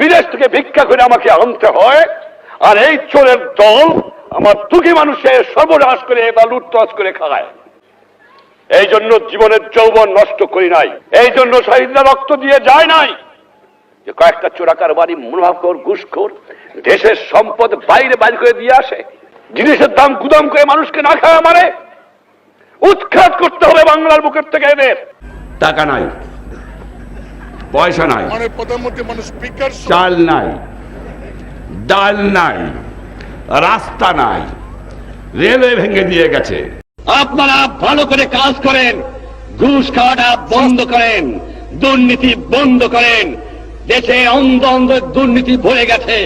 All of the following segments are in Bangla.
বিদেশ থেকে ভিক্ষা করে আমাকে আনতে হয়, আর এই চোরের দল আমার দুঃখী মানুষের সর্বনাশ করে বা লুটতরাজ করে খায়। এই জন্য জীবনের যৌবন নষ্ট করি নাই, এই জন্য শহীদরা রক্ত দিয়ে যায় নাই যে কয়েকটা চোরাকার বাড়ি মুনাফাখোর ঘুষখোর দেশের সম্পদ বাইরে বাইর করে দিয়ে আসে, জিনিসের দাম গুদাম করে মানুষকে না খাওয়া মারে। উৎখাত করতে হবে বাংলার বুকের থেকে এদের। টাকা নাই, পয়সা নাই, চাল নাই, ডাল নাই, রাস্তা নাই, রেলওয়ে ভেঙে দিয়ে গেছে। আপনারা ভালো করে কাজ করেন, ঘুষ খাওয়াটা বন্ধ করেন, দুর্নীতি বন্ধ করেন। দেশে অন্ধ অন্ধ দুর্নীতি ভরে গেছে।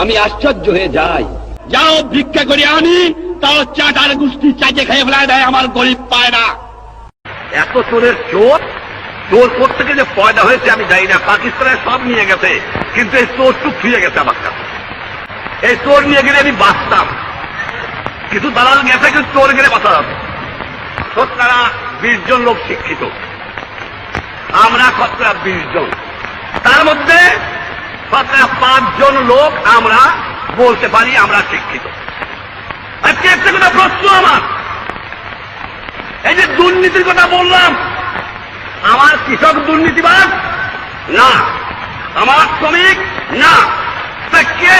আমি আশ্চর্য হয়ে যাই, যাও ভিক্ষা করে আনি, তাও চাটার গুষ্টি চাইতে খেয়ে ফেলায় দেয়, আমার গরিব পায় না। এত চোরের চোর কোথেকে যে পয়দা হয়েছে আমি জানি না। পাকিস্তানের সব নিয়ে গেছে, কিন্তু এই চোরটুক ফিরে গেছে আমার কাছে। এই চোর নিয়ে গেলে আমি বাঁচতাম, কিছু দালাল গেছে, কিন্তু চোর গেলে বাঁচা যাবে। শতকরা 20 জন লোক শিক্ষিত, আমরা শতকরা 20 জন, তার মধ্যে শতকরা 5 জন লোক আমরা বলতে পারি আমরা শিক্ষিত। আজকে একটা কথা প্রশ্ন আমার, এই যে দুর্নীতির কথা বললাম, আমার কৃষক দুর্নীতিবাজ না, আমার শ্রমিক না, তা কে?